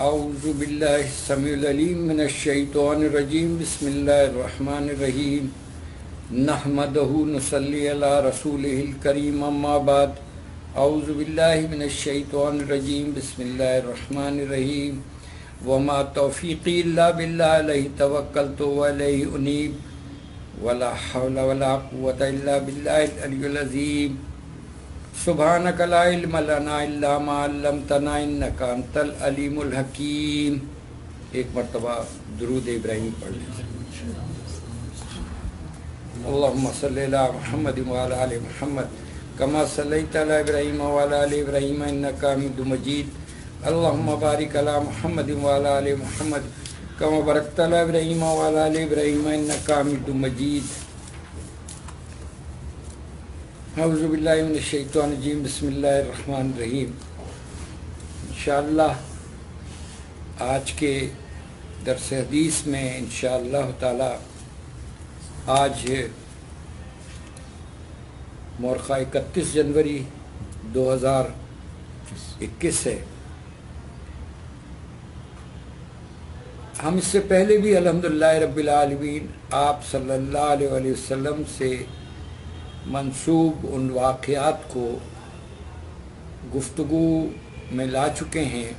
اعوذ باللہ السمیع العلیم من الشیطان الرجیم بسم اللہ الرحمن الرحیم نحمدہ نصلی علی رسولہ الکریم اما بعد اعوذ باللہ من الشیطان الرجیم بسم اللہ الرحمن الرحیم وما توفیقی الا باللہ علیہ توکلت وعلیہ انیب ولا حول ولا قوة الا باللہ العلی العظیم سبحانک لا علم لنا الا ما علمتنا انک انت العلیم الحکیم۔ ایک مرتبہ درود ابراہیم پڑھ لیں۔ اللہم صلی علی محمد وعلی آل محمد کما صلیت علی ابراہیم وعلی آل ابراہیم انک حمید مجید۔ اللہم بارک علی محمد وعلی آل محمد کما بارکت علی ابراہیم وعلی آل ابراہیم انک حمید مجید۔ اعوذ باللہ من الشیطان الرجیم بسم اللہ الرحمن الرحیم۔ انشاءاللہ آج کے درس حدیث میں انشاءاللہ تعالی آج مورخہ 31 جنوری 2021 ہے۔ ہم اس سے پہلے بھی الحمدللہ رب العالمین آپ صلی اللہ علیہ وآلہ وسلم سے منسوب ان واقعات کو گفتگو میں لا چکے ہیں،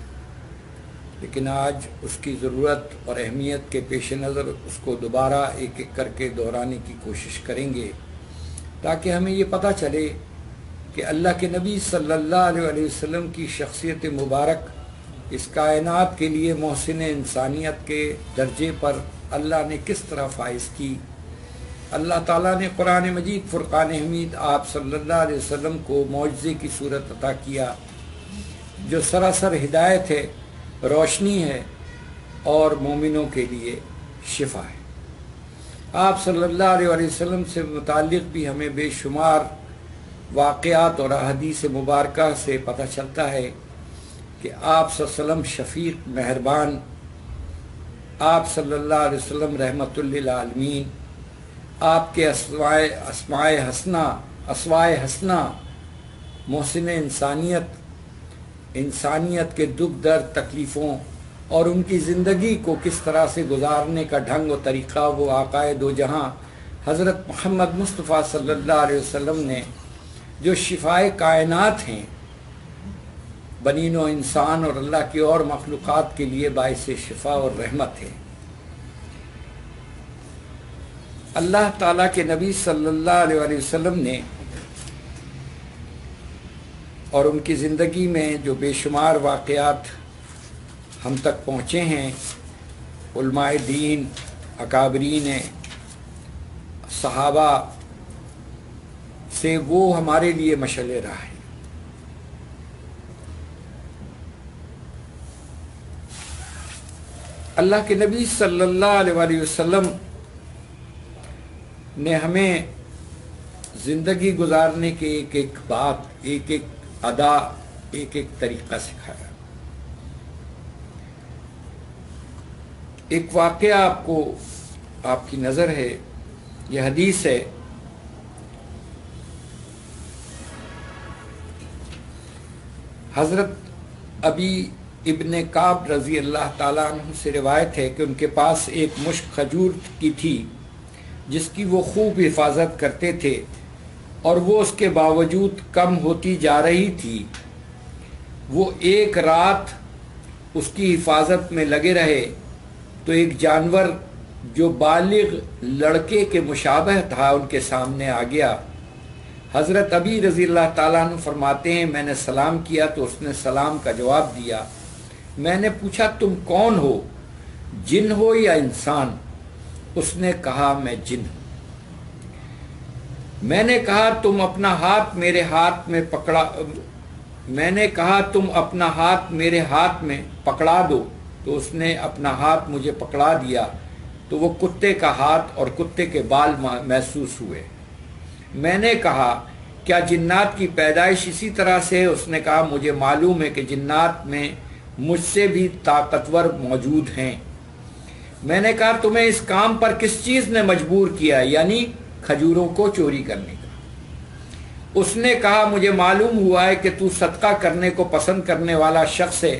لیکن آج اس کی ضرورت اور اہمیت کے پیش نظر اس کو دوبارہ ایک ایک کر کے دہرانے کی کوشش کریں گے، تاکہ ہمیں یہ پتہ چلے کہ اللہ کے نبی صلی اللہ علیہ وآلہ وسلم کی شخصیت مبارک اس کائنات کے لیے محسن انسانیت کے درجے پر اللہ نے کس طرح فائز کی۔ اللہ تعالیٰ نے قرآن مجید فرقان حمید آپ صلی اللہ علیہ وسلم کو معجزے کی صورت عطا کیا جو سراسر ہدایت ہے، روشنی ہے اور مومنوں کے لیے شفا ہے۔ آپ صلی اللہ علیہ وسلم سے متعلق بھی ہمیں بے شمار واقعات اور احادیث مبارکہ سے پتہ چلتا ہے کہ آپ صلی اللہ علیہ وسلم شفیق مہربان، آپ صلی اللہ علیہ وسلم رحمت للعالمین، آپ کے اسمائے حسنہ محسن انسانیت کے دکھ درد تکلیفوں اور ان کی زندگی کو کس طرح سے گزارنے کا ڈھنگ و طریقہ وہ آقائے دو جہاں حضرت محمد مصطفیٰ صلی اللہ علیہ وسلم نے جو شفائے کائنات ہیں، بنی نوع انسان اور اللہ کی اور مخلوقات کے لیے باعث شفا اور رحمت ہے۔ اللہ تعالیٰ کے نبی صلی اللہ علیہ وآلہ وسلم نے اور ان کی زندگی میں جو بے شمار واقعات ہم تک پہنچے ہیں، علماء دین، اکابرین صحابہ سے، وہ ہمارے لیے مشعل راہ ہے۔ اللہ کے نبی صلی اللہ علیہ وآلہ وسلم نے ہمیں زندگی گزارنے کے ایک ایک بات، ایک ایک ادا، ایک ایک طریقہ سکھایا۔ ایک واقعہ آپ کو آپ کی نظر ہے، یہ حدیث ہے، حضرت ابی ابن کعب رضی اللہ تعالیٰ عنہ سے روایت ہے کہ ان کے پاس ایک مشک کھجور کی تھی جس کی وہ خوب حفاظت کرتے تھے، اور وہ اس کے باوجود کم ہوتی جا رہی تھی۔ وہ ایک رات اس کی حفاظت میں لگے رہے تو ایک جانور جو بالغ لڑکے کے مشابہ تھا ان کے سامنے آ گیا۔ حضرت ابی رضی اللہ تعالیٰ عنہ فرماتے ہیں میں نے سلام کیا تو اس نے سلام کا جواب دیا۔ میں نے پوچھا تم کون ہو، جن ہو یا انسان؟ اس نے کہا میں جن ہوں۔ میں نے کہا تم اپنا ہاتھ میرے ہاتھ میں پکڑا، میں نے کہا تم اپنا ہاتھ میرے ہاتھ میں پکڑا دو، تو اس نے اپنا ہاتھ مجھے پکڑا دیا تو وہ کتے کا ہاتھ اور کتے کے بال محسوس ہوئے۔ میں نے کہا کیا جنات کی پیدائش اسی طرح سے ہے؟ اس نے کہا مجھے معلوم ہے کہ جنات میں مجھ سے بھی طاقتور موجود ہیں۔ میں نے کہا تمہیں اس کام پر کس چیز نے مجبور کیا، یعنی کھجوروں کو چوری کرنے کا؟ اس نے کہا مجھے معلوم ہوا ہے کہ تو صدقہ کرنے کو پسند کرنے والا شخص ہے،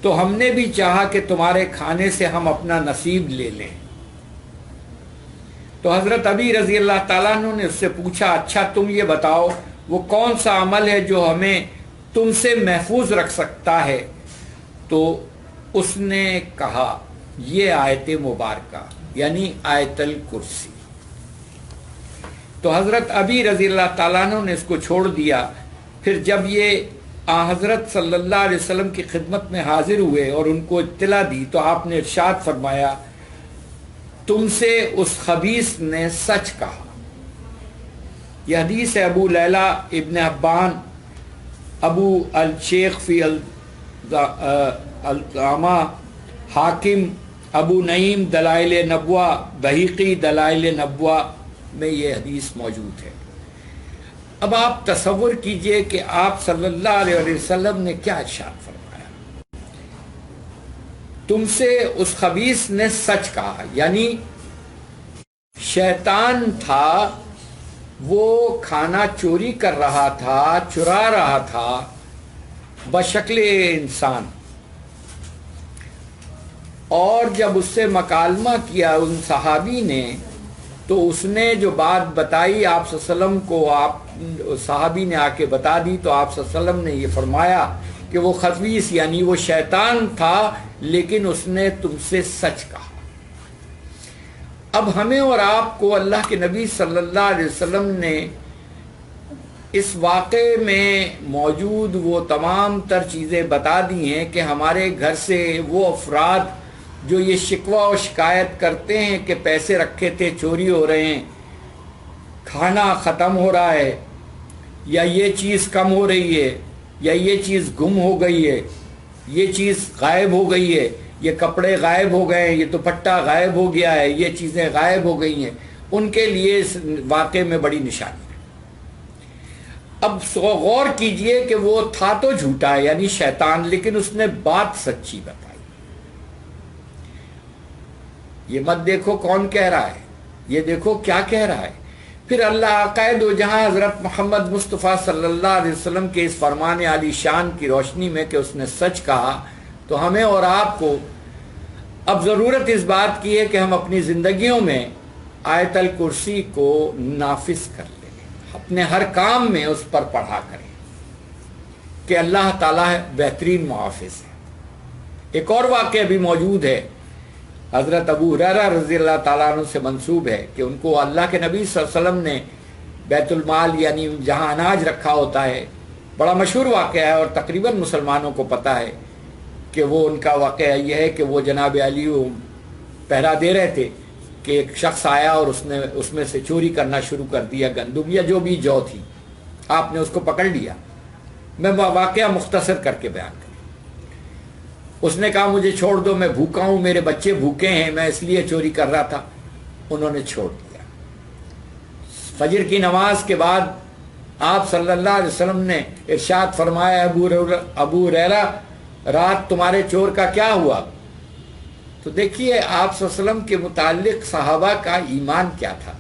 تو ہم نے بھی چاہا کہ تمہارے کھانے سے ہم اپنا نصیب لے لیں۔ تو حضرت ابی رضی اللہ تعالیٰ عنہ نے اس سے پوچھا اچھا تم یہ بتاؤ وہ کون سا عمل ہے جو ہمیں تم سے محفوظ رکھ سکتا ہے؟ تو اس نے کہا یہ آیت مبارکہ یعنی آیت الکرسی۔ تو حضرت ابی رضی اللہ تعالیٰ عنہ نے اس کو چھوڑ دیا۔ پھر جب یہ حضرت صلی اللہ علیہ وسلم کی خدمت میں حاضر ہوئے اور ان کو اطلاع دی تو آپ نے ارشاد فرمایا تم سے اس خبیث نے سچ کہا۔ یہ حدیث ہے ابو لیلہ ابن حبان، ابو الشیخ فی القامہ، حاکم، ابو نعیم دلائل نبوہ، بہیقی دلائل نبوہ میں یہ حدیث موجود ہے۔ اب آپ تصور کیجئے کہ آپ صلی اللہ علیہ وسلم نے کیا ارشاد فرمایا، تم سے اس خبیث نے سچ کہا، یعنی شیطان تھا، وہ کھانا چوری کر رہا تھا، چرا رہا تھا بشکل انسان، اور جب اس سے مکالمہ کیا ان صحابی نے تو اس نے جو بات بتائی آپ صلی اللہ علیہ وسلم کو، آپ صحابی نے آ کے بتا دی، تو آپ صلی اللہ علیہ وسلم نے یہ فرمایا کہ وہ خبیث یعنی وہ شیطان تھا لیکن اس نے تم سے سچ کہا۔ اب ہمیں اور آپ کو اللہ کے نبی صلی اللہ علیہ وسلم نے اس واقعے میں موجود وہ تمام تر چیزیں بتا دی ہیں کہ ہمارے گھر سے وہ افراد جو یہ شکوہ و شکایت کرتے ہیں کہ پیسے رکھے تھے چوری ہو رہے ہیں، کھانا ختم ہو رہا ہے، یا یہ چیز کم ہو رہی ہے، یا یہ چیز گم ہو گئی ہے، یہ چیز غائب ہو گئی ہے، یہ کپڑے غائب ہو گئے ہیں، یہ دوپٹہ غائب ہو گیا ہے، یہ چیزیں غائب ہو گئی ہیں، ان کے لیے اس واقعے میں بڑی نشانی ہے۔ اب غور کیجئے کہ وہ تھا تو جھوٹا ہے یعنی شیطان، لیکن اس نے بات سچی بتائی۔ یہ مت دیکھو کون کہہ رہا ہے، یہ دیکھو کیا کہہ رہا ہے۔ پھر اللہ عقائد و جہاں حضرت محمد مصطفیٰ صلی اللہ علیہ وسلم کے اس فرمان عالی شان کی روشنی میں کہ اس نے سچ کہا، تو ہمیں اور آپ کو اب ضرورت اس بات کی ہے کہ ہم اپنی زندگیوں میں آیت الکرسی کو نافذ کر لیں، اپنے ہر کام میں اس پر پڑھا کریں کہ اللہ تعالیٰ بہترین محافظ ہے۔ ایک اور واقعہ بھی موجود ہے، حضرت ابو ہریرہ رضی اللہ تعالیٰ عنہ سے منسوب ہے کہ ان کو اللہ کے نبی صلی اللہ علیہ وسلم نے بیت المال یعنی جہاں اناج رکھا ہوتا ہے، بڑا مشہور واقعہ ہے اور تقریباً مسلمانوں کو پتہ ہے کہ وہ ان کا واقعہ یہ ہے کہ وہ جناب علی پہرا دے رہے تھے کہ ایک شخص آیا اور اس نے اس میں سے چوری کرنا شروع کر دیا، گندم یا جو بھی جو تھی، آپ نے اس کو پکڑ لیا۔ میں واقعہ مختصر کر کے بیان کروں۔ اس نے کہا مجھے چھوڑ دو، میں بھوکا ہوں، میرے بچے بھوکے ہیں، میں اس لیے چوری کر رہا تھا۔ انہوں نے چھوڑ دیا۔ فجر کی نماز کے بعد آپ صلی اللہ علیہ وسلم نے ارشاد فرمایا ابو ہریرہ رات تمہارے چور کا کیا ہوا؟ تو دیکھیے آپ صلی اللہ علیہ وسلم کے متعلق صحابہ کا ایمان کیا تھا۔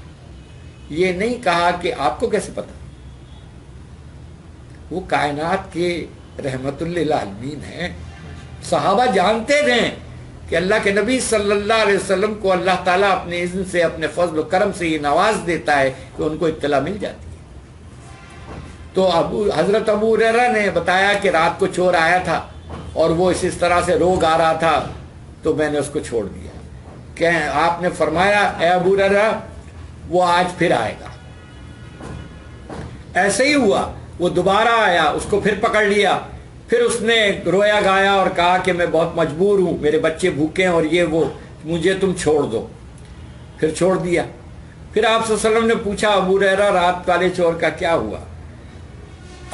یہ نہیں کہا کہ آپ کو کیسے پتا، وہ کائنات کے رحمت للعالمین ہیں، صحابہ جانتے تھے کہ اللہ کے نبی صلی اللہ علیہ وسلم کو اللہ تعالیٰ اپنے اذن سے اپنے فضل و کرم سے یہ نواز دیتا ہے کہ ان کو اطلاع مل جاتی ہے۔ تو حضرت ابو ہریرہ نے بتایا کہ رات کو چور آیا تھا اور وہ اس طرح سے روگ آ رہا تھا تو میں نے اس کو چھوڑ دیا۔ کہ آپ نے فرمایا اے ابو ہریرہ وہ آج پھر آئے گا۔ ایسے ہی ہوا، وہ دوبارہ آیا، اس کو پھر پکڑ لیا، پھر اس نے رویا گایا اور کہا کہ میں بہت مجبور ہوں، میرے بچے بھوکے ہیں اور یہ وہ، مجھے تم چھوڑ دو۔ پھر چھوڑ دیا۔ پھر آپ صلی اللہ علیہ وسلم نے پوچھا ابو ہریرہ رات والے چور کا کیا ہوا؟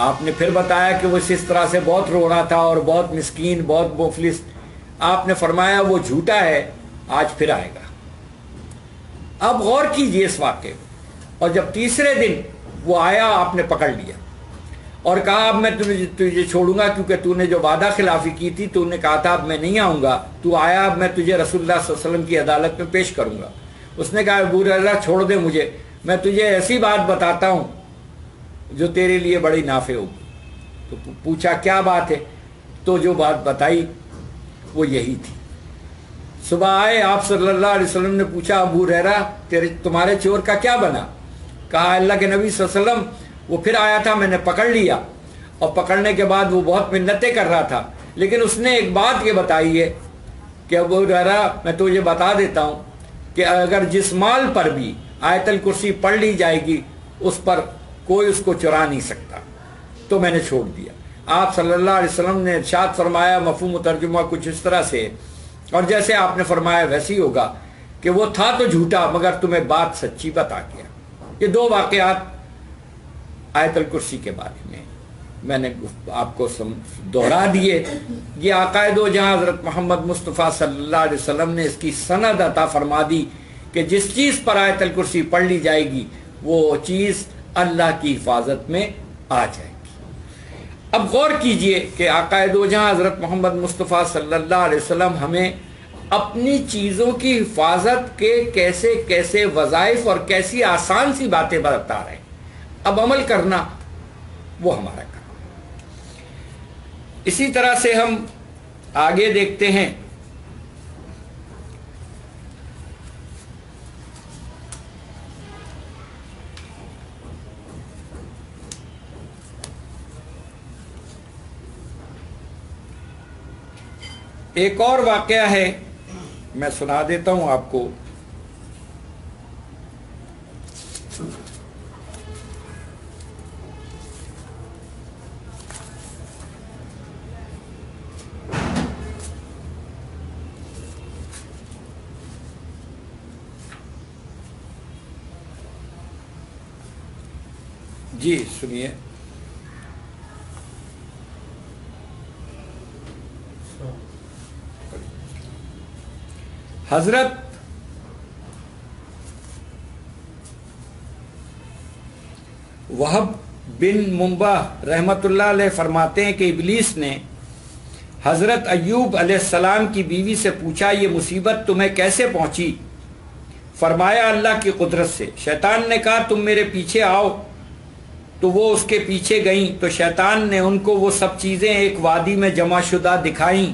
آپ نے پھر بتایا کہ وہ اس طرح سے بہت رو رہا تھا اور بہت مسکین، بہت مفلس۔ آپ نے فرمایا وہ جھوٹا ہے، آج پھر آئے گا۔ اب غور کیجئے اس واقعے میں۔ اور جب تیسرے دن وہ آیا، آپ نے پکڑ لیا اور کہا اب میں تجھے چھوڑوں گا کیونکہ تو نے جو وعدہ خلافی کی تھی، تو نے کہا تھا اب میں نہیں آؤں گا، تو آیا، اب میں تجھے رسول اللہ صلی اللہ علیہ وسلم کی عدالت میں پیش کروں گا۔ اس نے کہا ابو ہریرہ چھوڑ دے مجھے، میں تجھے ایسی بات بتاتا ہوں جو تیرے لیے بڑی نافع ہوگی۔ تو پوچھا کیا بات ہے؟ تو جو بات بتائی وہ یہی تھی. صبح آئے آپ صلی اللہ علیہ وسلم نے پوچھا ابو ہریرہ تمہارے چور کا کیا بنا؟ کہا اللہ کے نبی صلی اللہ علیہ وسلم وہ پھر آیا تھا، میں نے پکڑ لیا، اور پکڑنے کے بعد وہ بہت منتیں کر رہا تھا، لیکن اس نے ایک بات یہ بتائی ہے کہ ابو ہریرہ میں تجھے بتا دیتا ہوں کہ اگر جس مال پر بھی آیت الکرسی پڑھ لی جائے گی اس پر کوئی اس کو چرا نہیں سکتا. تو میں نے چھوڑ دیا. آپ صلی اللہ علیہ وسلم نے ارشاد فرمایا، مفہوم و ترجمہ کچھ اس طرح سے، اور جیسے آپ نے فرمایا ویسے ہی ہوگا، کہ وہ تھا تو جھوٹا مگر تمہیں بات سچی بتا گیا. یہ دو واقعات آیت الکرسی کے بارے میں نے آپ کو دہرا دیے. یہ آقا دو جہاں حضرت محمد مصطفیٰ صلی اللہ علیہ وسلم نے اس کی سند عطا فرما دی کہ جس چیز پر آیت الکرسی پڑھ لی جائے گی وہ چیز اللہ کی حفاظت میں آ جائے گی. اب غور کیجئے کہ آقا دو جہاں حضرت محمد مصطفیٰ صلی اللہ علیہ وسلم ہمیں اپنی چیزوں کی حفاظت کے کیسے کیسے وظائف اور کیسی آسان سی باتیں بتا رہے ہیں. اب عمل کرنا وہ ہمارا کام. اسی طرح سے ہم آگے دیکھتے ہیں. ایک اور واقعہ ہے، میں سنا دیتا ہوں آپ کو. جی سنیے. حضرت وہب بن منبہ رحمت اللہ علیہ فرماتے ہیں کہ ابلیس نے حضرت ایوب علیہ السلام کی بیوی سے پوچھا یہ مصیبت تمہیں کیسے پہنچی؟ فرمایا اللہ کی قدرت سے. شیطان نے کہا تم میرے پیچھے آؤ، تو وہ اس کے پیچھے گئیں تو شیطان نے ان کو وہ سب چیزیں ایک وادی میں جمع شدہ دکھائیں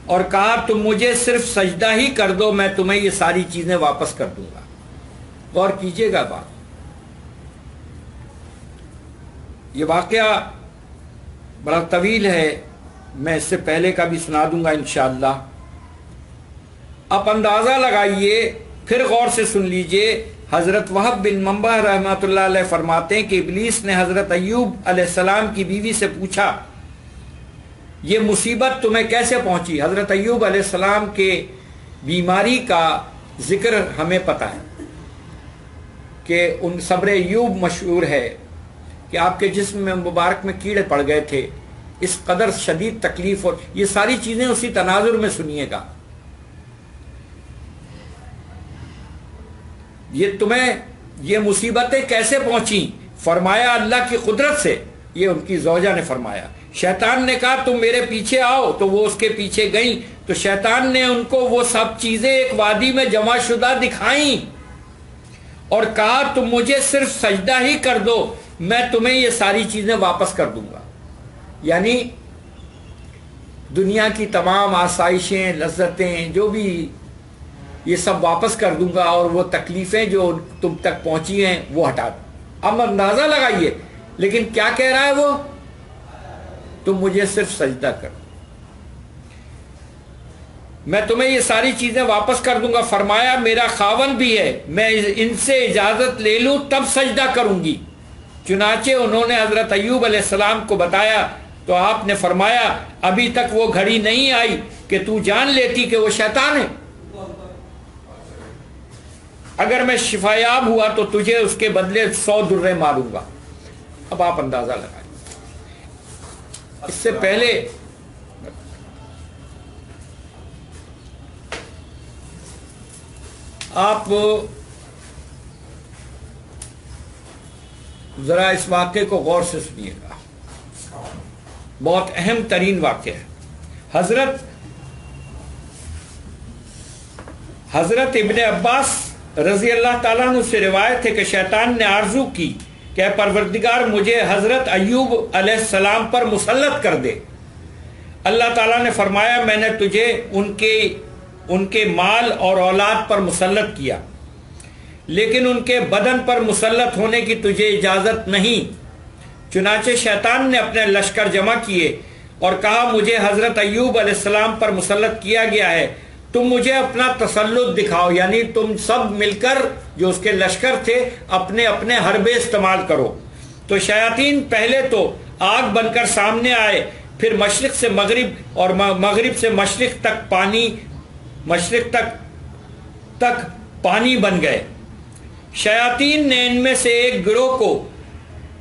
اور کہا تم مجھے صرف سجدہ ہی کر دو، میں تمہیں یہ ساری چیزیں واپس کر دوں گا. غور کیجئے گا بات. یہ واقعہ بڑا طویل ہے، میں اس سے پہلے کا بھی سنا دوں گا انشاءاللہ. اب اندازہ لگائیے، پھر غور سے سن لیجئے. حضرت وہب بن منبہ رحمۃ اللہ علیہ فرماتے ہیں کہ ابلیس نے حضرت ایوب علیہ السلام کی بیوی سے پوچھا یہ مصیبت تمہیں کیسے پہنچی؟ حضرت ایوب علیہ السلام کے بیماری کا ذکر ہمیں پتہ ہے کہ ان صبر ایوب مشہور ہے کہ آپ کے جسم میں مبارک میں کیڑے پڑ گئے تھے، اس قدر شدید تکلیف، اور یہ ساری چیزیں اسی تناظر میں سنیے گا. یہ تمہیں یہ مصیبتیں کیسے پہنچیں؟ فرمایا اللہ کی قدرت سے. یہ ان کی زوجہ نے فرمایا. شیطان نے کہا تم میرے پیچھے آؤ، تو وہ اس کے پیچھے گئیں تو شیطان نے ان کو وہ سب چیزیں ایک وادی میں جمع شدہ دکھائیں اور کہا تم مجھے صرف سجدہ ہی کر دو، میں تمہیں یہ ساری چیزیں واپس کر دوں گا. یعنی دنیا کی تمام آسائشیں، لذتیں، جو بھی، یہ سب واپس کر دوں گا اور وہ تکلیفیں جو تم تک پہنچی ہیں وہ ہٹا دوں. اب اندازہ لگائیے، لیکن کیا کہہ رہا ہے وہ؟ تم مجھے صرف سجدہ کر، میں تمہیں یہ ساری چیزیں واپس کر دوں گا. فرمایا میرا خاون بھی ہے، میں ان سے اجازت لے لوں تب سجدہ کروں گی. چنانچہ انہوں نے حضرت ایوب علیہ السلام کو بتایا تو آپ نے فرمایا ابھی تک وہ گھڑی نہیں آئی کہ تو جان لیتی کہ وہ شیطان ہے. اگر میں شفایاب ہوا تو تجھے اس کے بدلے 100 درے ماروں گا. اب آپ اندازہ لگائیں. اس سے پہلے آپ ذرا اس واقعے کو غور سے سنیے گا، بہت اہم ترین واقعہ ہے. حضرت ابن عباس رضی اللہ تعالیٰ عنہ سے روایت ہے کہ شیطان نے آرزو کی کہ اے پروردگار مجھے حضرت ایوب علیہ السلام پر مسلط کر دے. اللہ تعالیٰ نے فرمایا میں نے تجھے ان کے مال اور اولاد پر مسلط کیا، لیکن ان کے بدن پر مسلط ہونے کی تجھے اجازت نہیں۔ چنانچہ شیطان نے اپنے لشکر جمع کیے اور کہا مجھے حضرت ایوب علیہ السلام پر مسلط کیا گیا ہے، تم مجھے اپنا تسلط دکھاؤ، یعنی تم سب مل کر جو اس کے لشکر تھے اپنے اپنے حربے استعمال کرو۔ تو شیاطین پہلے تو آگ بن کر سامنے آئے، پھر مشرق سے مغرب اور مغرب سے مشرق تک پانی بن گئے۔ شیاطین نے ان میں سے ایک گروہ کو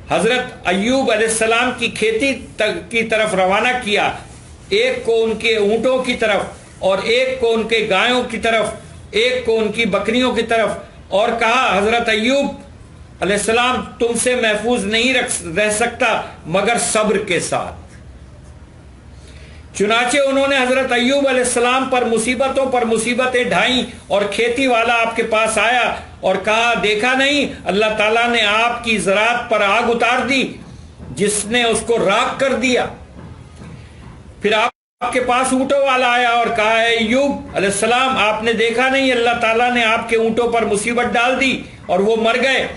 حضرت ایوب علیہ السلام کی کھیتی کی طرف روانہ کیا، ایک کو ان کے اونٹوں کی طرف اور ایک کو ان کے گایوں کی طرف، ایک کو ان کی بکریوں کی طرف، اور کہا حضرت ایوب علیہ السلام تم سے محفوظ نہیں رہ سکتا مگر صبر کے ساتھ۔ چنانچہ انہوں نے حضرت ایوب علیہ السلام پر مصیبتوں پر مصیبتیں ڈھائیں، اور کھیتی والا آپ کے پاس آیا اور کہا دیکھا نہیں اللہ تعالیٰ نے آپ کی زراعت پر آگ اتار دی جس نے اس کو راکھ کر دیا۔ پھر آپ کے پاس اونٹوں والا آیا اور کہا اے ایوب علیہ السلام آپ نے دیکھا نہیں اللہ تعالیٰ نے آپ کے اونٹوں پر مصیبت ڈال دی اور وہ مر گئے۔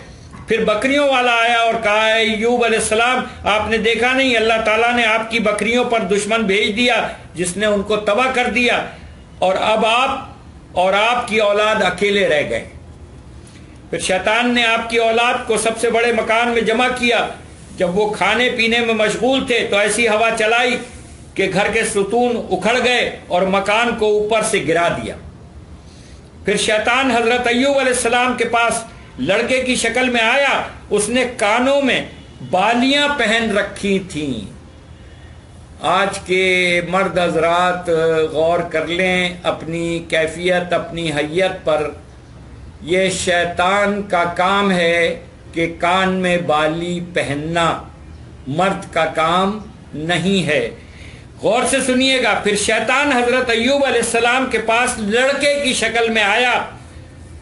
پھر بکریوں والا آیا اور کہا اے ایوب علیہ السلام آپ نے دیکھا نہیں اللہ تعالیٰ نے آپ کی بکریوں پر دشمن بھیج دیا جس نے ان کو تباہ کر دیا، اور اب آپ اور آپ کی اولاد اکیلے رہ گئے۔ پھر شیطان نے آپ کی اولاد کو سب سے بڑے مکان میں جمع کیا، جب وہ کھانے پینے میں مشغول تھے تو ایسی ہوا چلائی کہ گھر کے ستون اکھڑ گئے اور مکان کو اوپر سے گرا دیا۔ پھر شیطان حضرت ایوب علیہ السلام کے پاس لڑکے کی شکل میں آیا، اس نے کانوں میں بالیاں پہن رکھی تھیں۔ آج کے مرد حضرات غور کر لیں اپنی کیفیت، اپنی حیت پر، یہ شیطان کا کام ہے کہ کان میں بالی پہننا، مرد کا کام نہیں ہے۔ غور سے سنیے گا، پھر شیطان حضرت ایوب علیہ السلام کے پاس لڑکے کی شکل میں آیا،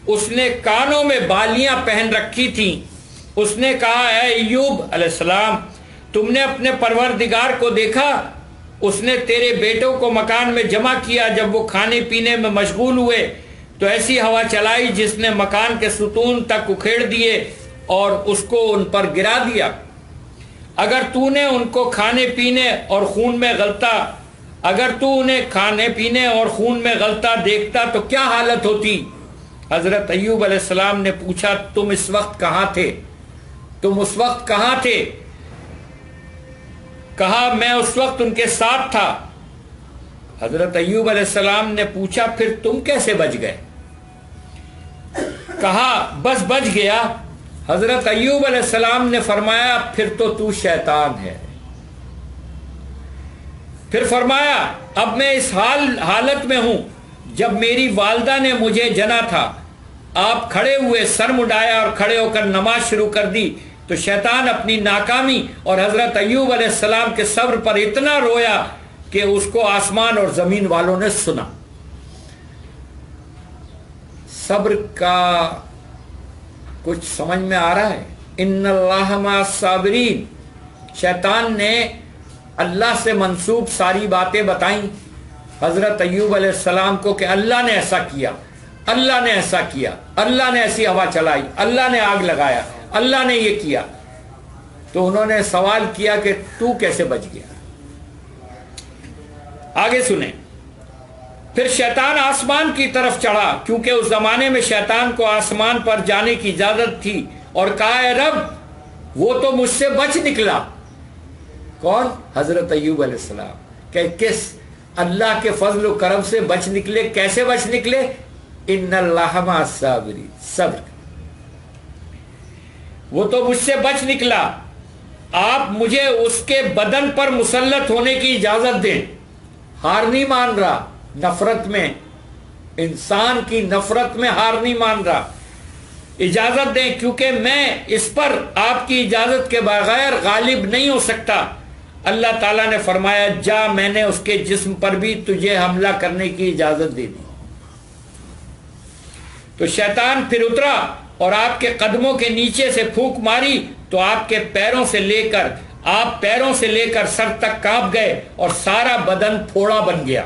اس نے کانوں میں بالیاں پہن رکھی تھیں۔ اس نے کہا اے ایوب علیہ السلام تم نے اپنے پروردگار کو دیکھا، اس نے تیرے بیٹوں کو مکان میں جمع کیا، جب وہ کھانے پینے میں مشغول ہوئے تو ایسی ہوا چلائی جس نے مکان کے ستون تک اکھیڑ دیے اور اس کو ان پر گرا دیا۔ اگر تو نے ان کو کھانے پینے اور خون میں غلطہ دیکھتا تو کیا حالت ہوتی؟ حضرت ایوب علیہ السلام نے پوچھا تم اس وقت کہاں تھے؟ تم اس وقت کہاں تھے؟ کہا میں اس وقت ان کے ساتھ تھا۔ حضرت ایوب علیہ السلام نے پوچھا پھر تم کیسے بچ گئے؟ کہا بس بچ گیا۔ حضرت ایوب علیہ السلام نے فرمایا پھر تو شیطان ہے۔ پھر فرمایا اب میں اس حالت میں ہوں جب میری والدہ نے مجھے جنا تھا۔ آپ کھڑے ہوئے، سر مڈایا اور کھڑے ہو کر نماز شروع کر دی تو شیطان اپنی ناکامی اور حضرت ایوب علیہ السلام کے صبر پر اتنا رویا کہ اس کو آسمان اور زمین والوں نے سنا۔ صبر کا کچھ سمجھ میں آ رہا ہے؟ ان اللہ مع الصابرین۔ شیطان نے اللہ سے منسوب ساری باتیں بتائیں حضرت ایوب علیہ السلام کو کہ اللہ نے ایسا کیا، اللہ نے ایسا کیا، اللہ نے ایسی ہوا چلائی، اللہ نے آگ لگایا، اللہ نے یہ کیا۔ تو انہوں نے سوال کیا کہ تو کیسے بچ گیا؟ آگے سنیں۔ پھر شیطان آسمان کی طرف چڑھا، کیونکہ اس زمانے میں شیطان کو آسمان پر جانے کی اجازت تھی، اور کہا اے رب وہ تو مجھ سے بچ نکلا۔ کون؟ حضرت ایوب علیہ السلام۔ کہ کس؟ اللہ کے فضل و کرم سے بچ نکلے۔ کیسے بچ نکلے؟ ان اللہ مع الصابرین، صبر۔ وہ تو مجھ سے بچ نکلا، آپ مجھے اس کے بدن پر مسلط ہونے کی اجازت دیں۔ ہار نہیں مان رہا نفرت میں، انسان کی نفرت میں ہار نہیں مان رہا۔ اجازت دیں کیونکہ میں اس پر آپ کی اجازت کے بغیر غالب نہیں ہو سکتا۔ اللہ تعالیٰ نے فرمایا جا، میں نے اس کے جسم پر بھی تجھے حملہ کرنے کی اجازت دے دی۔ تو شیطان پھر اترا اور آپ کے قدموں کے نیچے سے پھونک ماری تو آپ کے پیروں سے لے کر آپ پیروں سے لے کر سر تک کانپ گئے اور سارا بدن پھوڑا بن گیا،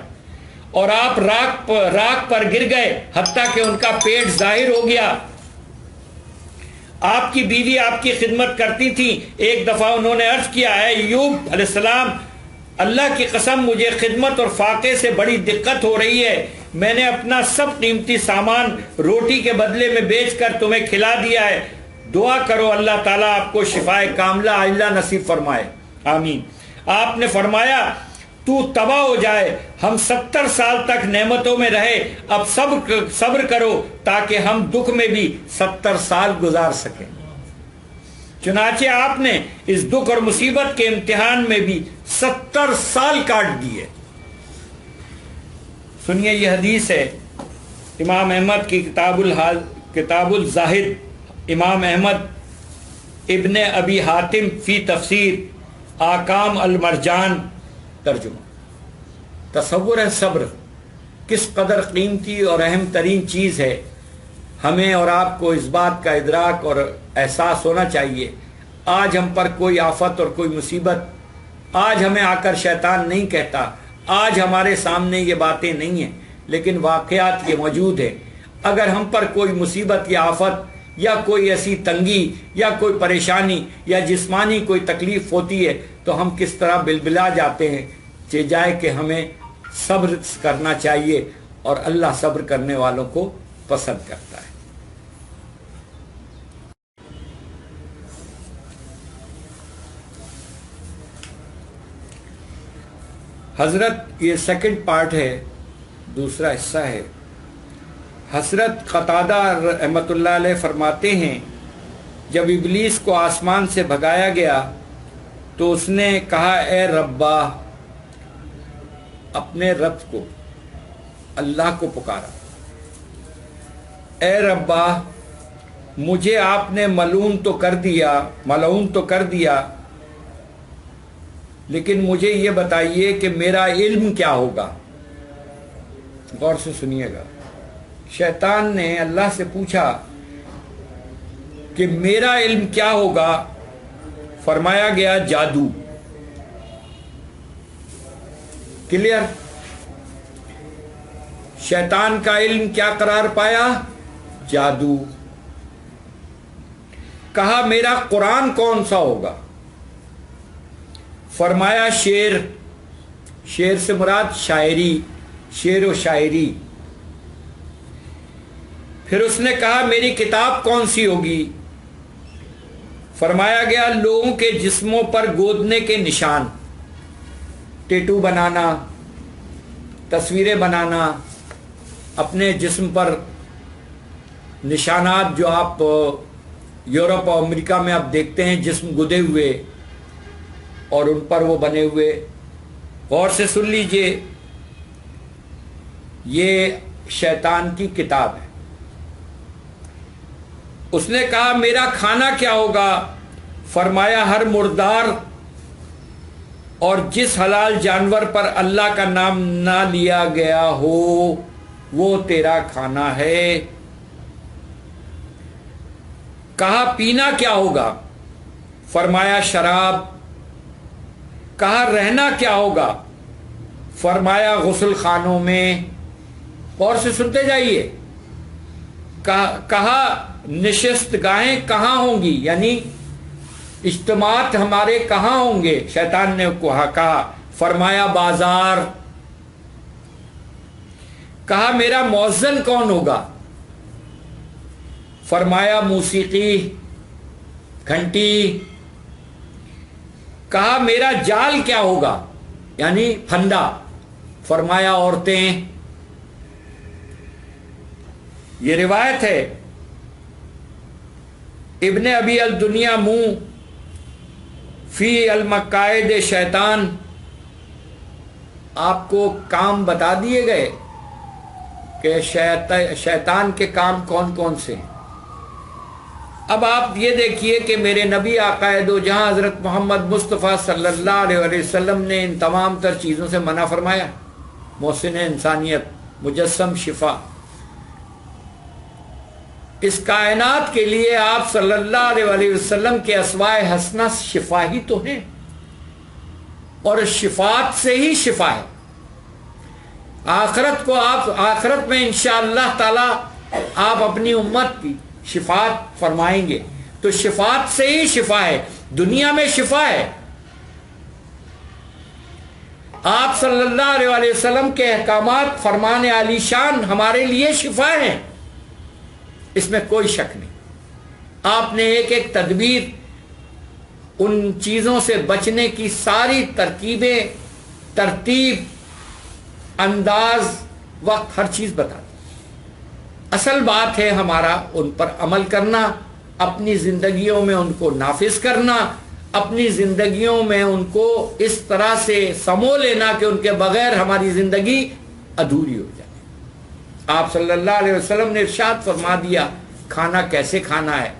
اور آپ راک پر گر گئے حتیٰ کہ ان کا پیٹ ظاہر ہو گیا۔ آپ کی بیوی آپ کی خدمت کرتی تھی، ایک دفعہ انہوں نے عرض کیا، اے ایوب علیہ السلام، اللہ کی قسم مجھے خدمت اور فاقے سے بڑی دقت ہو رہی ہے، میں نے اپنا سب قیمتی سامان روٹی کے بدلے میں بیچ کر تمہیں کھلا دیا ہے، دعا کرو اللہ تعالیٰ آپ کو شفائے کاملہ عاجلہ نصیب فرمائے، آمین۔ آپ نے فرمایا تو تباہ ہو جائے، ہم 70 سال تک نعمتوں میں رہے، اب صبر کرو تاکہ ہم دکھ میں بھی 70 سال گزار سکیں۔ چنانچہ آپ نے اس دکھ اور مصیبت کے امتحان میں بھی 70 سال کاٹ دیے۔ سنیے یہ حدیث ہے امام احمد کی کتاب الزاہد، امام احمد ابن ابی حاتم فی تفسیر آکام المرجان، ترجمہ۔ تصور ہے صبر کس قدر قیمتی اور اہم ترین چیز ہے، ہمیں اور آپ کو اس بات کا ادراک اور احساس ہونا چاہیے۔ آج ہم پر کوئی آفت اور کوئی مصیبت آج ہمیں آ کر شیطان نہیں کہتا، آج ہمارے سامنے یہ باتیں نہیں ہیں، لیکن واقعات یہ موجود ہیں۔ اگر ہم پر کوئی مصیبت یا آفت یا کوئی ایسی تنگی یا کوئی پریشانی یا جسمانی کوئی تکلیف ہوتی ہے تو ہم کس طرح بلبلا جاتے ہیں، جائے کہ ہمیں صبر کرنا چاہیے، اور اللہ صبر کرنے والوں کو پسند کرتا ہے۔ حضرت، یہ سیکنڈ پارٹ ہے، دوسرا حصہ ہے۔ حضرت قتادہ رحمۃ اللہ علیہ فرماتے ہیں جب ابلیس کو آسمان سے بھگایا گیا تو اس نے کہا، اے ربا، اپنے رب کو، اللہ کو پکارا، اے ربا مجھے آپ نے ملعون تو کر دیا، لیکن مجھے یہ بتائیے کہ میرا علم کیا ہوگا۔ غور سے سنیے گا، شیطان نے اللہ سے پوچھا کہ میرا علم کیا ہوگا، فرمایا گیا جادو۔ کلیئر؟ شیطان کا علم کیا قرار پایا؟ جادو۔ کہا میرا قرآن کون سا ہوگا؟ فرمایا شعر۔ شعر سے مراد شاعری، شعر و شاعری۔ پھر اس نے کہا میری کتاب کون سی ہوگی؟ فرمایا گیا لوگوں کے جسموں پر گودنے کے نشان، ٹیٹو بنانا، تصویریں بنانا، اپنے جسم پر نشانات جو آپ یورپ اور امریکہ میں آپ دیکھتے ہیں، جسم گدے ہوئے اور ان پر وہ بنے ہوئے۔ غور سے سن لیجئے، یہ شیطان کی کتاب ہے۔ اس نے کہا میرا کھانا کیا ہوگا؟ فرمایا ہر مردار اور جس حلال جانور پر اللہ کا نام نہ لیا گیا ہو وہ تیرا کھانا ہے۔ کہا پینا کیا ہوگا؟ فرمایا شراب۔ کہا رہنا کیا ہوگا؟ فرمایا غسل خانوں میں۔ اور سے سنتے جائیے، کہا نشست گاہیں کہاں ہوں گی، یعنی اجتماعات ہمارے کہاں ہوں گے؟ شیطان نے کہا، فرمایا بازار۔ کہا میرا مؤذن کون ہوگا؟ فرمایا موسیقی، گھنٹی۔ کہا میرا جال کیا ہوگا، یعنی پھندا؟ فرمایا عورتیں۔ یہ روایت ہے ابن ابی الدنیا منہ فی المقائد شیطان۔ آپ کو کام بتا دیے گئے کہ شیطان کے کام کون کون سے ہیں۔ اب آپ یہ دیکھیے کہ میرے نبی آقا دو جہاں حضرت محمد مصطفیٰ صلی اللہ علیہ وسلم نے ان تمام تر چیزوں سے منع فرمایا۔ محسن انسانیت، مجسم شفا، اس کائنات کے لیے آپ صلی اللہ علیہ وسلم کے اسماء حسنہ شفا ہی تو ہیں۔ اور شفاعت سے ہی شفا ہے. آخرت کو آپ آخرت میں انشاءاللہ تعالی آپ اپنی امت کی شفاعت فرمائیں گے تو شفاعت سے ہی شفا ہے. دنیا میں شفا ہے. آپ صلی اللہ علیہ وسلم کے احکامات فرمان علی شان ہمارے لیے شفا ہیں، اس میں کوئی شک نہیں. آپ نے ایک ایک تدبیر ان چیزوں سے بچنے کی ساری ترکیبیں، ترتیب، انداز، وقت، ہر چیز بتا دی. اصل بات ہے ہمارا ان پر عمل کرنا، اپنی زندگیوں میں ان کو نافذ کرنا، اپنی زندگیوں میں ان کو اس طرح سے سمو لینا کہ ان کے بغیر ہماری زندگی ادھوری ہو جائے. آپ صلی اللہ علیہ وسلم نے ارشاد فرما دیا کھانا کیسے کھانا ہے،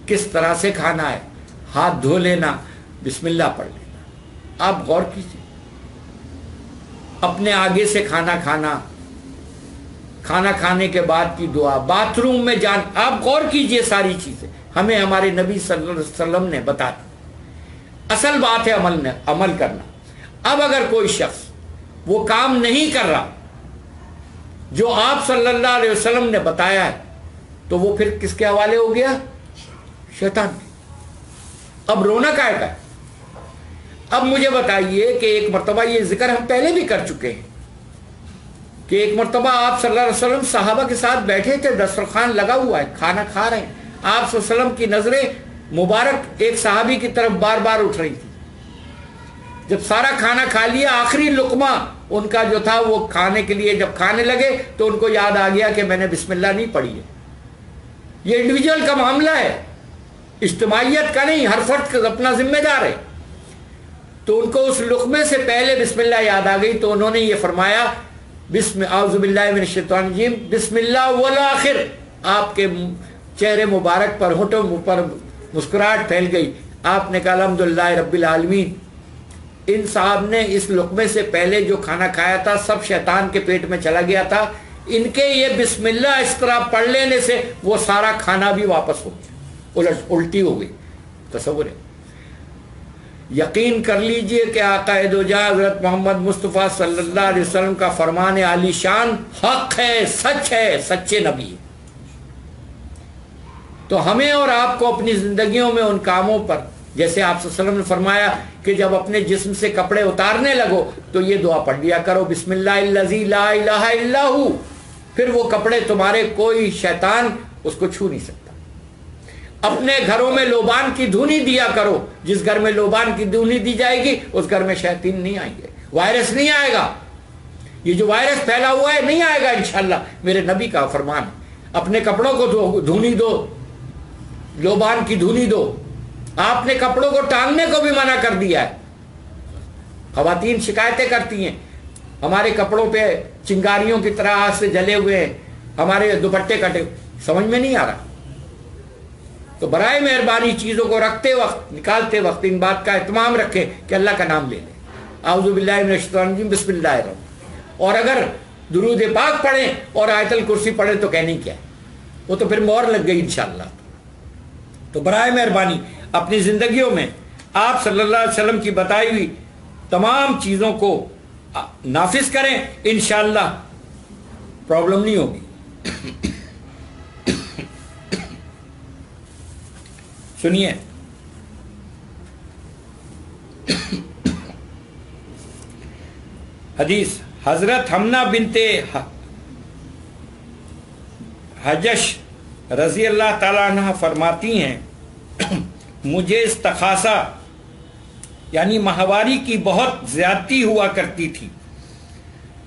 کس طرح سے کھانا ہے. ہاتھ دھو لینا، بسم اللہ پڑھ لینا. آپ غور کیجیے، اپنے آگے سے کھانا کھانا، کھانا کھانے کے بعد کی دعا، باتھ روم میں جان، آپ غور کیجئے. ساری چیزیں ہمیں ہمارے نبی صلی اللہ علیہ وسلم نے بتا دی. اصل بات ہے عمل کرنا. اب اگر کوئی شخص وہ کام نہیں کر رہا جو آپ صلی اللہ علیہ وسلم نے بتایا ہے تو وہ پھر کس کے حوالے ہو گیا؟ شیطان کے. اب رونا کائے کا ہے؟ اب مجھے بتائیے کہ ایک مرتبہ یہ ذکر ہم پہلے بھی کر چکے ہیں کہ ایک مرتبہ آپ صلی اللہ علیہ وسلم صحابہ کے ساتھ بیٹھے تھے، دسترخوان لگا ہوا ہے، کھانا کھا رہے ہیں. آپ صلی اللہ علیہ وسلم کی نظریں مبارک ایک صحابی کی طرف بار بار اٹھ رہی تھی. جب سارا کھانا کھا لیا، آخری لقمہ ان کا جو تھا وہ کھانے کے لیے جب کھانے لگے تو ان کو یاد آ گیا کہ میں نے بسم اللہ نہیں پڑھی ہے. یہ انڈیویجول کا معاملہ ہے، اجتماعیت کا نہیں. ہر فرد اپنا ذمہ دار ہے. تو ان کو اس لقمے سے پہلے بسم اللہ یاد آ گئی تو انہوں نے یہ فرمایا اعوذ باللہ من الشیطان الرجیم، بسم اللہ والآخر. آپ کے چہرے مبارک پر، ہونٹوں پر مسکراہٹ پھیل گئی. آپ نے کہا الحمدللہ رب العالمین. ان صاحب نے اس لقمے سے پہلے جو کھانا کھایا تھا سب شیطان کے پیٹ میں چلا گیا تھا. ان کے یہ بسم اللہ اس طرح پڑھ لینے سے وہ سارا کھانا بھی واپس ہو گیا، الٹی ہو گئی. تصور ہے. یقین کر لیجئے کہ آقا دو جہاں حضرت محمد مصطفیٰ صلی اللہ علیہ وسلم کا فرمان عالی شان حق ہے، سچ ہے، سچے نبی ہے. تو ہمیں اور آپ کو اپنی زندگیوں میں ان کاموں پر، جیسے آپ صلی اللہ علیہ وسلم نے فرمایا کہ جب اپنے جسم سے کپڑے اتارنے لگو تو یہ دعا پڑھ لیا کرو بسم اللہ الذی لا الہ الا ہو. پھر وہ کپڑے تمہارے کوئی شیطان اس کو چھو نہیں سکتا. اپنے گھروں میں لوبان کی دھونی دیا کرو. جس گھر میں لوبان کی دھونی دی جائے گی اس گھر میں شیاطین نہیں آئیں گے، وائرس نہیں آئے گا. یہ جو وائرس پھیلا ہوا ہے نہیں آئے گا انشاءاللہ. میرے نبی کا فرمان. اپنے کپڑوں کو دھونی دو، لوبان کی دھونی دو. آپ نے کپڑوں کو ٹانگنے کو بھی منع کر دیا ہے. خواتین شکایتیں کرتی ہیں ہمارے کپڑوں پہ چنگاریوں کی طرح آگ سے جلے ہوئے ہیں، ہمارے دوپٹے کٹے. سمجھ میں نہیں آ رہا. تو برائے مہربانی چیزوں کو رکھتے وقت، نکالتے وقت ان بات کا اہتمام رکھیں کہ اللہ کا نام لے لیں. اعوذ باللہ من الشیطان الرجیم، بسم اللہ الرحمن الرحیم. اور اگر درود پاک پڑھیں اور آیت الکرسی پڑھیں تو کہنے کیا ہے، وہ تو پھر مہر لگ گئی انشاءاللہ. تو برائے مہربانی اپنی زندگیوں میں آپ صلی اللہ علیہ وسلم کی بتائی ہوئی تمام چیزوں کو نافذ کریں، انشاءاللہ پرابلم نہیں ہوگی. سنیے، حدیث حضرت حمنہ بنت حجش رضی اللہ تعالیٰ عنہ فرماتی ہیں مجھے استخاصہ یعنی ماہواری کی بہت زیادتی ہوا کرتی تھی.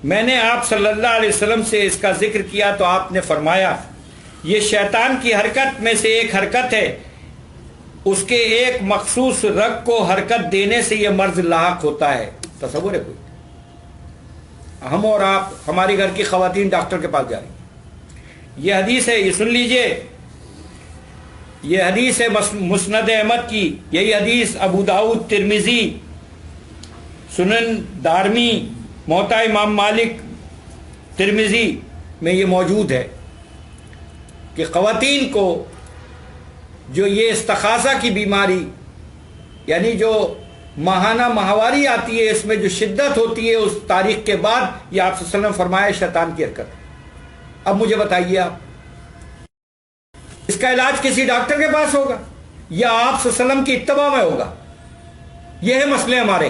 میں نے آپ صلی اللہ علیہ وسلم سے اس کا ذکر کیا تو آپ نے فرمایا یہ شیطان کی حرکت میں سے ایک حرکت ہے، اس کے ایک مخصوص رگ کو حرکت دینے سے یہ مرض لاحق ہوتا ہے. تصور ہے کوئی؟ ہم اور آپ، ہمارے گھر کی خواتین ڈاکٹر کے پاس جا رہی ہیں. یہ حدیث ہے، یہ سن لیجئے. یہ حدیث ہے مسند احمد کی. یہی حدیث ابو داؤد، ترمذی، سنن دارمی، موطا امام مالک، ترمذی میں یہ موجود ہے کہ خواتین کو جو یہ استخاصہ کی بیماری، یعنی جو ماہانہ ماہواری آتی ہے، اس میں جو شدت ہوتی ہے اس تاریخ کے بعد، یہ آپ صلی اللہ علیہ وسلم فرمایا شیطان کی حرکت ہے۔ اب مجھے بتائیے آپ، اس کا علاج کسی ڈاکٹر کے پاس ہوگا یا آپ صلی اللہ علیہ وسلم کی اتباع میں ہوگا؟ یہ ہے مسئلے ہمارے،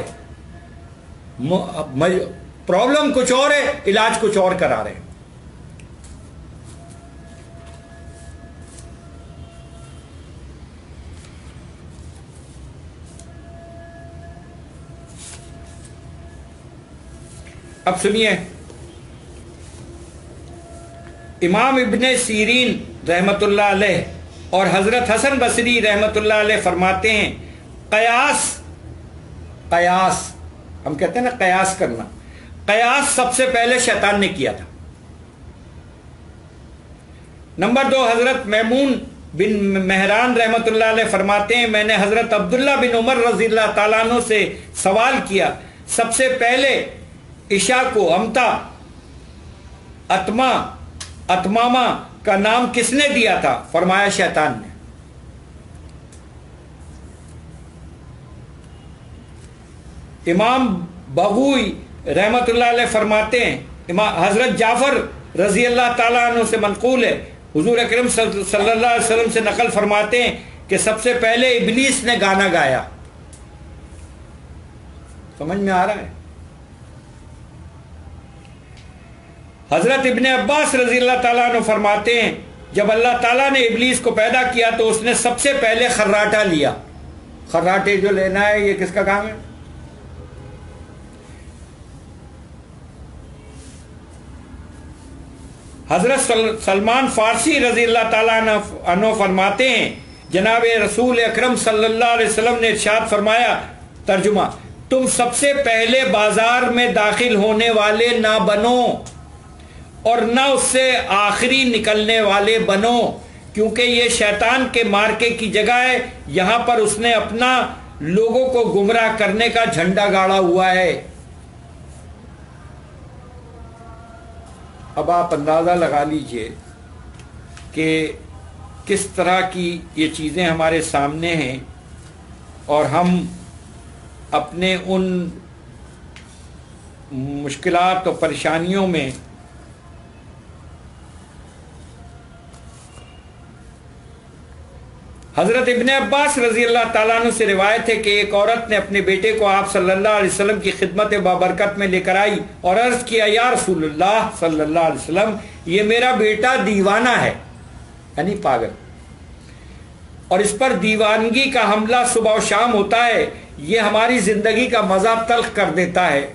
پرابلم کچھ اور ہے، علاج کچھ اور کرا رہے ہیں۔ اب سنیے، امام ابن سیرین رحمت اللہ علیہ اور حضرت حسن بصری رحمت اللہ علیہ فرماتے ہیں، قیاس ہم کہتے ہیں نا، قیاس کرنا، قیاس سب سے پہلے شیطان نے کیا تھا۔ نمبر 2، حضرت میمون بن مہران رحمت اللہ علیہ فرماتے ہیں، میں نے حضرت عبداللہ بن عمر رضی اللہ تعالیٰ عنہ سے سوال کیا، سب سے پہلے عشاء کو امتا اتمامہ کا نام کس نے دیا تھا؟ فرمایا شیطان نے۔ امام بغوی رحمت اللہ علیہ فرماتے ہیں، حضرت جعفر رضی اللہ تعالیٰ عنہ سے منقول ہے، حضور اکرم صلی اللہ علیہ وسلم سے نقل فرماتے ہیں کہ سب سے پہلے ابلیس نے گانا گایا۔ سمجھ میں آ رہا ہے؟ حضرت ابن عباس رضی اللہ تعالیٰ عنہ فرماتے ہیں، جب اللہ تعالیٰ نے ابلیس کو پیدا کیا تو اس نے سب سے پہلے خراٹا لیا۔ خراٹے جو لینا ہے یہ کس کا کام ہے؟ حضرت سلمان فارسی رضی اللہ تعالیٰ عنہ فرماتے ہیں، جناب رسول اکرم صلی اللہ علیہ وسلم نے ارشاد فرمایا، ترجمہ، تم سب سے پہلے بازار میں داخل ہونے والے نہ بنو اور نہ اس سے آخری نکلنے والے بنو، کیونکہ یہ شیطان کے مارکے کی جگہ ہے، یہاں پر اس نے اپنا لوگوں کو گمراہ کرنے کا جھنڈا گاڑا ہوا ہے۔ اب آپ اندازہ لگا لیجئے کہ کس طرح کی یہ چیزیں ہمارے سامنے ہیں، اور ہم اپنے ان مشکلات اور پریشانیوں میں حضرت ابن عباس رضی اللہ تعالیٰ عنہ سے روایت ہے کہ ایک عورت نے اپنے بیٹے کو آپ صلی اللہ علیہ وسلم کی خدمت بابرکت میں لے کر آئی اور عرض کیا، یا رسول اللہ صلی اللہ علیہ وسلم، یہ میرا بیٹا دیوانہ ہے، یعنی پاگل، اور اس پر دیوانگی کا حملہ صبح و شام ہوتا ہے، یہ ہماری زندگی کا مزہ تلخ کر دیتا ہے۔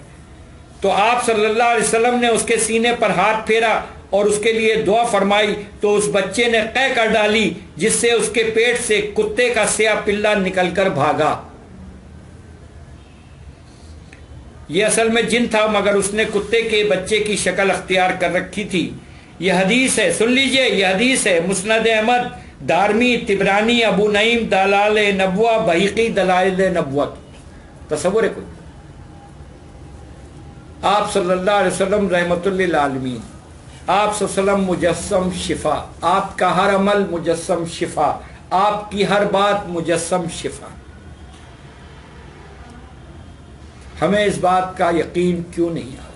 تو آپ صلی اللہ علیہ وسلم نے اس کے سینے پر ہاتھ پھیرا اور اس کے لیے دعا فرمائی، تو اس بچے نے قے کر ڈالی، جس سے اس کے پیٹ سے کتے کا سیاہ پلہ نکل کر بھاگا۔ یہ اصل میں جن تھا، مگر اس نے کتے کے بچے کی شکل اختیار کر رکھی تھی۔ یہ حدیث ہے، سن لیجئے، یہ حدیث ہے مسند احمد، دارمی، طبرانی، ابو نعیم دلائل نبوہ، بہقی دلائل نبوت۔ تصور ہے کوئی؟ آپ صلی اللہ علیہ وسلم رحمت للعالمین، آپ صلی اللہ علیہ وسلم مجسم شفا، آپ کا ہر عمل مجسم شفا، آپ کی ہر بات مجسم شفا۔ ہمیں اس بات کا یقین کیوں نہیں آ رہا؟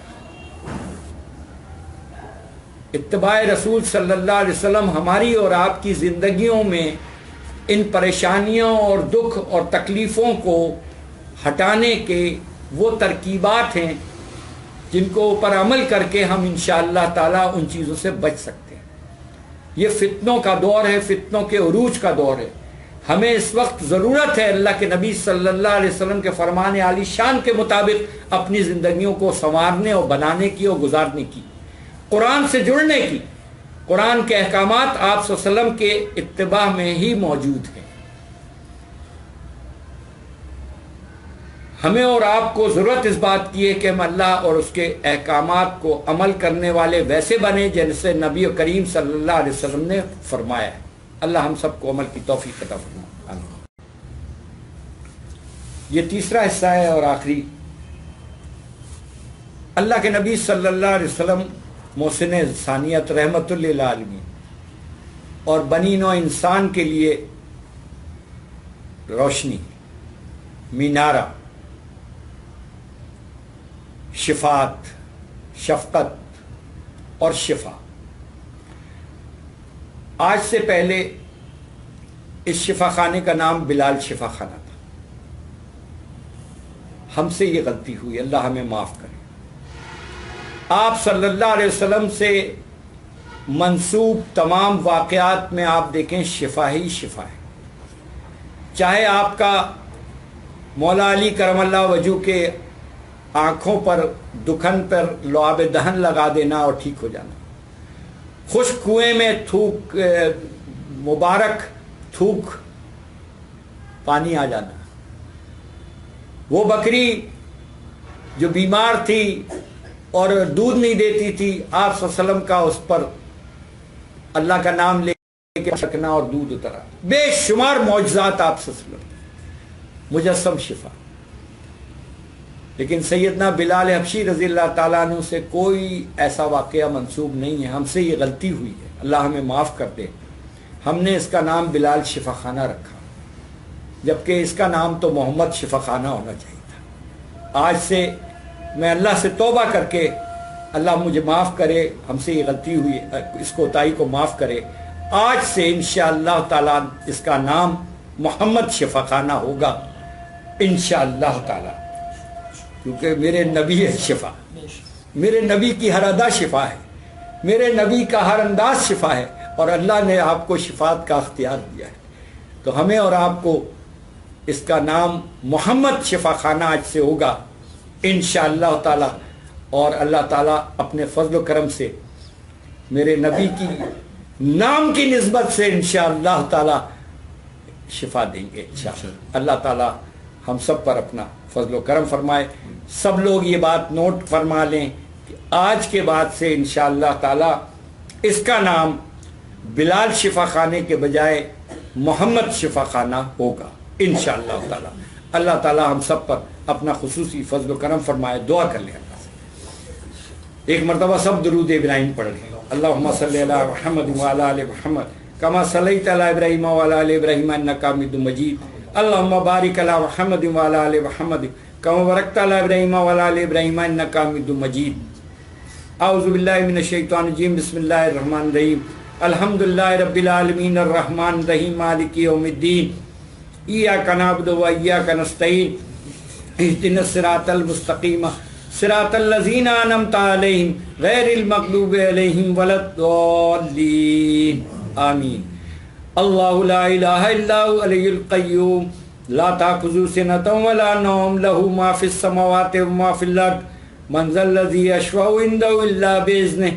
اتباع رسول صلی اللہ علیہ وسلم ہماری اور آپ کی زندگیوں میں ان پریشانیوں اور دکھ اور تکلیفوں کو ہٹانے کے وہ ترکیبات ہیں جن کو اوپر عمل کر کے ہم انشاءاللہ تعالیٰ ان چیزوں سے بچ سکتے ہیں۔ یہ فتنوں کا دور ہے، فتنوں کے عروج کا دور ہے۔ ہمیں اس وقت ضرورت ہے اللہ کے نبی صلی اللہ علیہ وسلم کے فرمان عالی شان کے مطابق اپنی زندگیوں کو سنوارنے اور بنانے کی اور گزارنے کی، قرآن سے جڑنے کی۔ قرآن کے احکامات آپ صلی اللہ علیہ وسلم کے اتباع میں ہی موجود ہیں۔ ہمیں اور آپ کو ضرورت اس بات کی ہے کہ ہم اللہ اور اس کے احکامات کو عمل کرنے والے ویسے بنیں جیسے نبی کریم صلی اللہ علیہ وسلم نے فرمایا ہے۔ اللہ ہم سب کو عمل کی توفیق عطا فرمائے، آمین۔ یہ تیسرا حصہ ہے اور آخری۔ اللہ کے نبی صلی اللہ علیہ وسلم محسن ثانیت رحمت للعالمین اور بنی نوع انسان کے لیے روشنی، مینارہ، شفاعت، شفقت اور شفا۔ آج سے پہلے اس شفا خانے کا نام بلال شفا خانہ تھا۔ ہم سے یہ غلطی ہوئی، اللہ ہمیں معاف کرے۔ آپ صلی اللہ علیہ وسلم سے منسوب تمام واقعات میں آپ دیکھیں شفا ہی شفا ہے۔ چاہے آپ کا مولا علی کرم اللہ وجہ کے آنکھوں پر دکھن پر لعاب دہن لگا دینا اور ٹھیک ہو جانا، خشک کنویں میں تھوک مبارک تھوک پانی آ جانا، وہ بکری جو بیمار تھی اور دودھ نہیں دیتی تھی، آپ صلی اللہ علیہ وسلم کا اس پر اللہ کا نام لے کے رکھنا اور دودھ اترا، بے شمار معجزات آپ صلی اللہ علیہ وسلم، مجسم شفا۔ لیکن سیدنا بلال حبشی رضی اللہ تعالیٰ عنہ سے کوئی ایسا واقعہ منسوب نہیں ہے۔ ہم سے یہ غلطی ہوئی ہے، اللہ ہمیں معاف کر دے۔ ہم نے اس کا نام بلال شفا خانہ رکھا، جبکہ اس کا نام تو محمد شفا خانہ ہونا چاہیے تھا۔ آج سے میں اللہ سے توبہ کر کے، اللہ مجھے معاف کرے، ہم سے یہ غلطی ہوئی، اس کوتاہی کو معاف کرے۔ آج سے انشاءاللہ تعالیٰ اس کا نام محمد شفا خانہ ہوگا انشاءاللہ تعالیٰ، کیونکہ میرے نبی ہے شفا، میرے نبی کی ہر ادا شفا ہے، میرے نبی کا ہر انداز شفا ہے، اور اللہ نے آپ کو شفاعت کا اختیار دیا ہے۔ تو ہمیں اور آپ کو اس کا نام محمد شفا خانہ آج سے ہوگا انشاءاللہ تعالیٰ، اور اللہ تعالیٰ اپنے فضل و کرم سے میرے نبی کی نام کی نسبت سے انشاءاللہ تعالیٰ شفا دیں گے انشاءاللہ۔ اللہ تعالیٰ ہم سب پر اپنا فضل و کرم فرمائے۔ سب لوگ یہ بات نوٹ فرما لیں کہ آج کے بعد سے انشاءاللہ تعالیٰ اس کا نام بلال شفا خانے کے بجائے محمد شفا خانہ ہوگا انشاءاللہ تعالیٰ۔ اللہ تعالیٰ ہم سب پر اپنا خصوصی فضل و کرم فرمائے۔ دعا کر لیں اللہ سے، ایک مرتبہ سب درود ابراہیم پڑھ لیں۔ اللہم صلی علی محمد وعلی آل محمد کما صلیت علی ابراہیم وعلی آل ابراہیم انک حمید مجید۔ اللہم بارک علی محمد وعلی آل محمد کما بارکت علی ابراہیم وعلی آل ابراہیم انک حمید مجید۔ اعوذ باللہ من الشیطان الرجیم، بسم اللہ الرحمن الرحیم۔ الحمدللہ رب العالمین الرحمن الرحیم مالک یوم الدین، ایاک نعبد و ایاک نستعین، اہدنا الصراط المستقیم صراط الذین انعمت علیہم غیر المغضوب علیہم ولا الضالین، آمین۔ اللہ لا الہ الا هو الحی القیوم لا تأخذہ سنۃ ولا نوم، لہ ما فی السماوات وما فی الارض، من ذا الذی یشفع عندہ الا بإذنہ،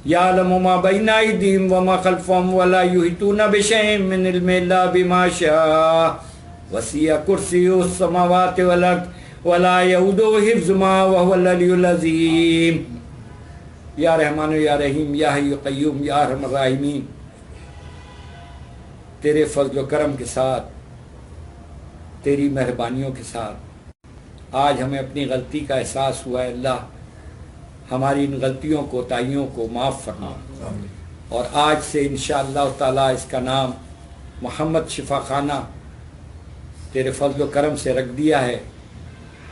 یعلم ما بین ایدیہم وما خلفہم ولا یحیطون بشیء من علمہ الا بما شاء، وسع کرسیہ السماوات والارض ولا یؤودہ حفظہما وہو العلی العظیم۔ یا رحمان یا رحیم یا حی قیوم یا ارحم الراحمین، تیرے فضل و کرم کے ساتھ، تیری مہربانیوں کے ساتھ آج ہمیں اپنی غلطی کا احساس ہوا ہے۔ اللہ ہماری ان غلطیوں کو کوتاہیوں کو معاف فرما، اور آج سے انشاءاللہ تعالیٰ اس کا نام محمد شفا خانہ تیرے فضل و کرم سے رکھ دیا ہے،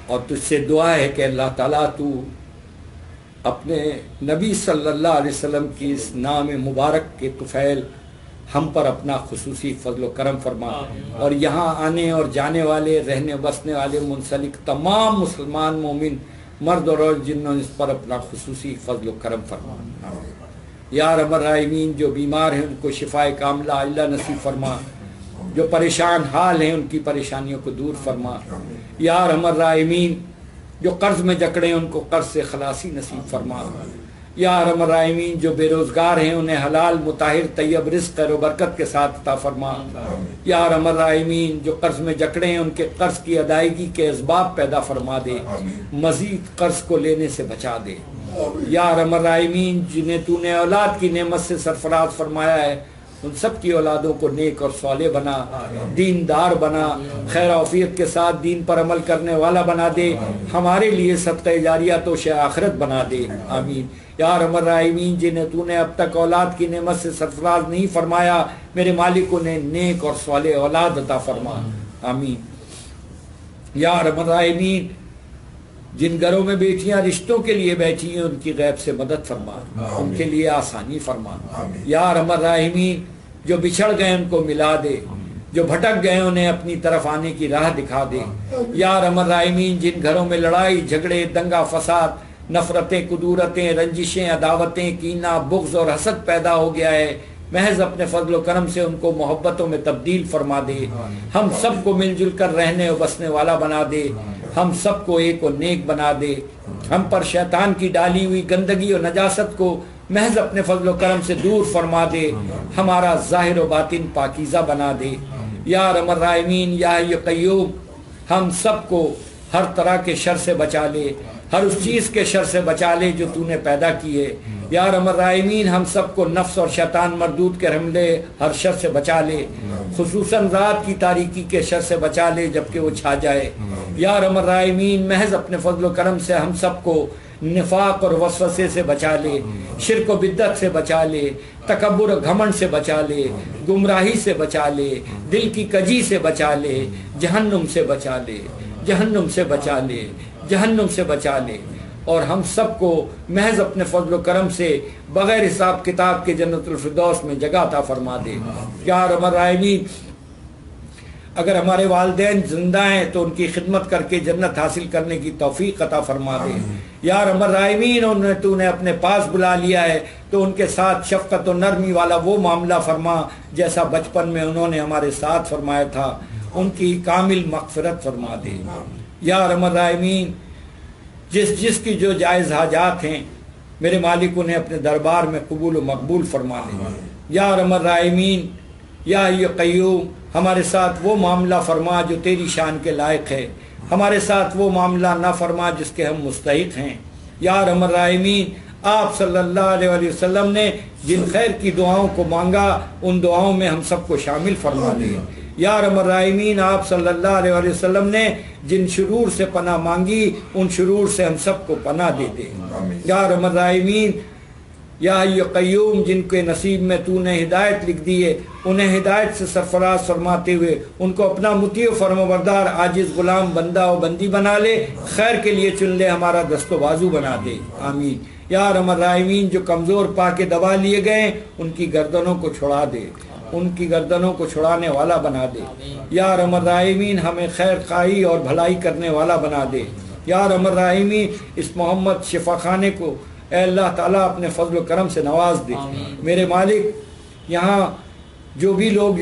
اور تجھ سے دعا ہے کہ اللہ تعالیٰ تو اپنے نبی صلی اللہ علیہ وسلم کی اس نام مبارک کے طفیل ہم پر اپنا خصوصی فضل و کرم فرما، اور یہاں آنے اور جانے والے، رہنے بسنے والے، منسلک تمام مسلمان مومن مرد اور عورت جنوں اس پر اپنا خصوصی فضل و کرم فرما۔ یا ارحم الراحمین، جو بیمار ہیں ان کو شفائے کاملہ اللہ نصیب فرما، جو پریشان حال ہیں ان کی پریشانیوں کو دور فرما۔ یا ارحم الراحمین، جو قرض میں جکڑے ہیں ان کو قرض سے خلاصی نصیب فرما۔ یا ارحم الراحمین، جو بے روزگار ہیں انہیں حلال مطہر طیب رزق خیر و برکت کے ساتھ عطا فرما۔ یا ارحم الراحمین، جو قرض میں جکڑے ہیں ان کے قرض کی ادائیگی کے اسباب پیدا فرما دے، مزید قرض کو لینے سے بچا دے۔ یا ارحم الراحمین، جنہیں تو نے اولاد کی نعمت سے سرفراز فرمایا ہے ان سب کی اولادوں کو نیک اور صالح بنا، دیندار بنا، خیر وعافیت کے ساتھ دین پر عمل کرنے والا بنا دے، ہمارے لیے صدقہ جاریہ توشہ آخرت بنا دے، آمین۔ یا ارحم الراحمین، جنہیں تو نے اب تک اولاد کی نعمت سے سرفراز نہیں فرمایا، میرے مالک انہیں نیک اور صالح اولاد عطا فرما، آمین۔ یا ارحم الراحمین، جن گھروں میں بیٹیاں رشتوں کے لیے بیٹھی ہیں ان کی غیب سے مدد فرما، ان کے لیے آسانی فرما۔ یا ارحم الراحمین جو بچھڑ گئے ان کو ملا دے، جو بھٹک گئے انہیں اپنی طرف آنے کی راہ دکھا دے۔ یا ارحم الراحمین جن گھروں میں لڑائی جھگڑے دنگا فساد نفرتیں کدورتیں رنجشیں عداوتیں کینہ بغض اور حسد پیدا ہو گیا ہے، محض اپنے فضل و کرم سے ان کو محبتوں میں تبدیل فرما دے۔ ہم سب کو مل جل کر رہنے اور بسنے والا بنا دے، ہم سب کو ایک و نیک بنا دے، ہم پر شیطان کی ڈالی ہوئی گندگی اور نجاست کو محض اپنے فضل و کرم سے دور فرما دے، ہمارا ظاہر و باطن پاکیزہ بنا دے۔ یا ارحم الراحمین یا حی قیوم ہم سب کو ہر طرح کے شر سے بچا لے، ہر اس چیز کے شر سے بچا لے جو تو نے پیدا کی ہے۔ یا ارحم الراحمین ہم سب کو نفس اور شیطان مردود کے حملے ہر شر سے بچا لے، خصوصاً رات کی تاریکی کے شر سے بچا لے جبکہ وہ چھا جائے۔ یا ارحم الراحمین محض اپنے فضل و کرم سے ہم سب کو نفاق اور وسوسے سے بچا لے، شرک و بدعت سے بچا لے، تکبر و گھمنڈ سے بچا لے، گمراہی سے بچا لے، دل کی کجی سے بچا لے، جہنم سے بچا لے، جہنم سے بچا لے، جہنم سے بچا لے، اور ہم سب کو محض اپنے فضل و کرم سے بغیر حساب کتاب کے جنت الفردوس میں جگہ عطا فرما دے۔ یا ارحم الراحمین اگر ہمارے والدین زندہ ہیں تو ان کی خدمت کر کے جنت حاصل کرنے کی توفیق عطا فرما دے۔ یا ارحم الراحمین انہیں تو نے اپنے پاس بلا لیا ہے تو ان کے ساتھ شفقت و نرمی والا وہ معاملہ فرما جیسا بچپن میں انہوں نے ہمارے ساتھ فرمایا تھا، ان کی کامل مغفرت فرما دے۔ یا ارحم الراحمین جس کی جو جائز حاجات ہیں میرے مالک انہیں اپنے دربار میں قبول و مقبول فرما دے۔ یا ارحم الراحمین یا حی قیوم ہمارے ساتھ وہ معاملہ فرما جو تیری شان کے لائق ہے، ہمارے ساتھ وہ معاملہ نہ فرما جس کے ہم مستحق ہیں۔ یا ارحم الراحمین آپ صلی اللہ علیہ وسلم نے جن خیر کی دعاؤں کو مانگا ان دعاؤں میں ہم سب کو شامل فرما دے۔ یا ارحم الراحمین آپ صلی اللہ علیہ وسلم نے جن شرور سے پناہ مانگی ان شرور سے ہم سب کو پناہ دے دے۔ یا ارحم الراحمین یا حی قیوم جن کے نصیب میں تو نے ہدایت لکھ دی ہے انہیں ہدایت سے سرفراز فرماتے ہوئے ان کو اپنا مطیع و فرمانبردار عاجز غلام بندہ و بندی بنا لے، خیر کے لیے چن لے، ہمارا دست و بازو بنا دے، آمین۔ یا ارحم الراحمین جو کمزور پا کے دبا لیے گئے ان کی گردنوں کو چھڑا دے، ان کی گردنوں کو چھڑانے والا بنا دے۔ یا ارحم الراحمین ہمیں خیر خواہی اور بھلائی کرنے والا بنا دے۔ یا ارحم الراحمین اس محمد شفا خانے کو اے اللہ تعالیٰ اپنے فضل و کرم سے نواز دے۔ میرے مالک یہاں جو بھی لوگ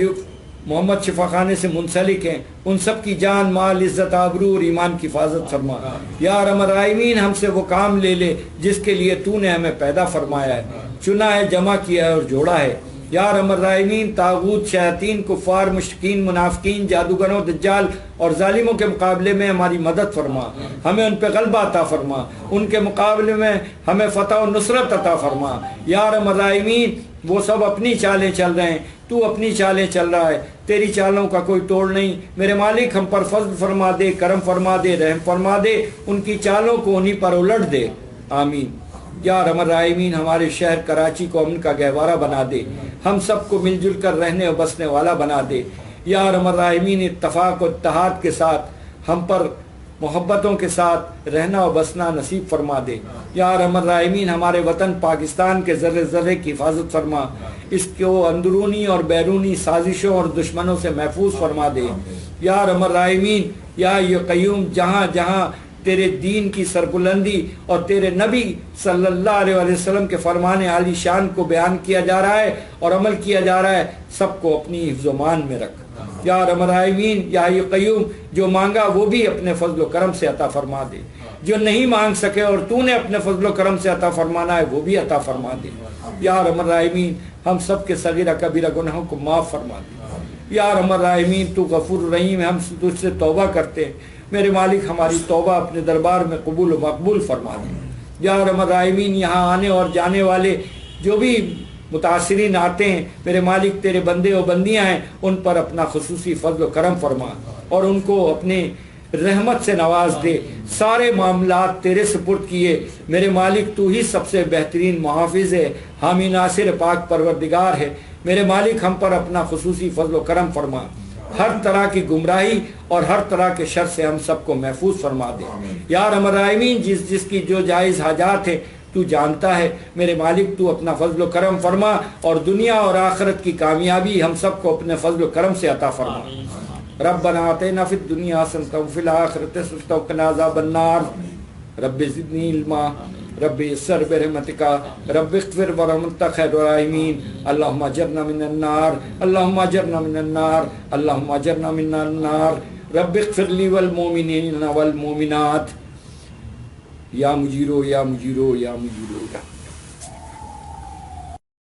محمد شفا خانے سے منسلک ہیں ان سب کی جان مال عزت آبرو اور ایمان کی حفاظت فرما۔ یا ارحم الراحمین ہم سے وہ کام لے لے جس کے لیے تو نے ہمیں پیدا فرمایا ہے، چنا ہے، جمع کیا ہے اور جوڑا ہے۔ یا ارحم الراحمین طاغوت شیاطین کفار مشرکین منافقین جادوگروں دجال اور ظالموں کے مقابلے میں ہماری مدد فرما، ہمیں ان پہ غلبہ عطا فرما، ان کے مقابلے میں ہمیں فتح و نصرت عطا فرما۔ یا ارحم الراحمین وہ سب اپنی چالیں چل رہے ہیں، تو اپنی چالیں چل رہا ہے، تیری چالوں کا کوئی توڑ نہیں۔ میرے مالک ہم پر فضل فرما دے، کرم فرما دے، رحم فرما دے، ان کی چالوں کو انہی پر الٹ دے، آمین۔ یا ارحم الراحمین ہمارے شہر کراچی کو امن کا گہوارہ بنا دے، ہم سب کو مل جل کر رہنے اور بسنے والا بنا دے۔ یا ارحم الراحمین اتفاق و اتحاد کے ساتھ ہم پر محبتوں کے ساتھ رہنا اور بسنا نصیب فرما دے۔ یا ارحم الراحمین ہمارے وطن پاکستان کے ذرے ذرے کی حفاظت فرما، اس کو اندرونی اور بیرونی سازشوں اور دشمنوں سے محفوظ فرما دے۔ یا ارحم الراحمین یا حی قیوم جہاں جہاں تیرے دین کی سربلندی اور تیرے نبی صلی اللہ علیہ وسلم کے فرمان عالی شان کو بیان کیا جا رہا ہے اور عمل کیا جا رہا ہے، سب کو اپنی حفظ و مان میں رکھ۔ یا ارحم الراحمین یا حی قیوم جو مانگا وہ بھی اپنے فضل و کرم سے عطا فرما دے، جو نہیں مانگ سکے اور تو نے اپنے فضل و کرم سے عطا فرمانا ہے وہ بھی عطا فرما دے۔ یا ارحم الراحمین ہم سب کے صغیرہ کبیرہ گناہوں کو معاف فرما دے۔ یا ارحم الراحمین تو غفور رحیم ہم تجھ سے توبہ کرتے ہیں، میرے مالک ہماری توبہ اپنے دربار میں قبول و مقبول فرما دے۔ یا ارحم الراحمین یہاں آنے اور جانے والے جو بھی متاثرین آتے ہیں میرے مالک تیرے بندے و بندیاں ہیں، ان پر اپنا خصوصی فضل و کرم فرما اور ان کو اپنے رحمت سے نواز دے۔ سارے معاملات تیرے سپرد کیے میرے مالک، تو ہی سب سے بہترین محافظ ہے، حامی ناصر پاک پروردگار ہے۔ میرے مالک ہم پر اپنا خصوصی فضل و کرم فرما، ہر طرح کی گمراہی اور ہر طرح کے شر سے ہم سب کو محفوظ فرما دے یا ارحم الراحمین۔ جس کی جو جائز حاجات ہے تو جانتا ہے میرے مالک، تو اپنا فضل و کرم فرما اور دنیا اور آخرت کی کامیابی ہم سب کو اپنے فضل و کرم سے عطا فرما۔ ربنا آتنا فی الدنیا حسنۃ وفی الآخرۃ حسنۃ وقنا عذاب النار۔ رب زدنی علما، رب یسر برحمتک، رب اغفر ورحمتک خیر الراحمین۔ اللہم اجرنا من النار، اللہم اجرنا من النار، اللہم اجرنا من النار۔ رب اغفر لی والمؤمنین والمؤمنات۔ یا مجیرو یا مجیرو یا مجیرو یا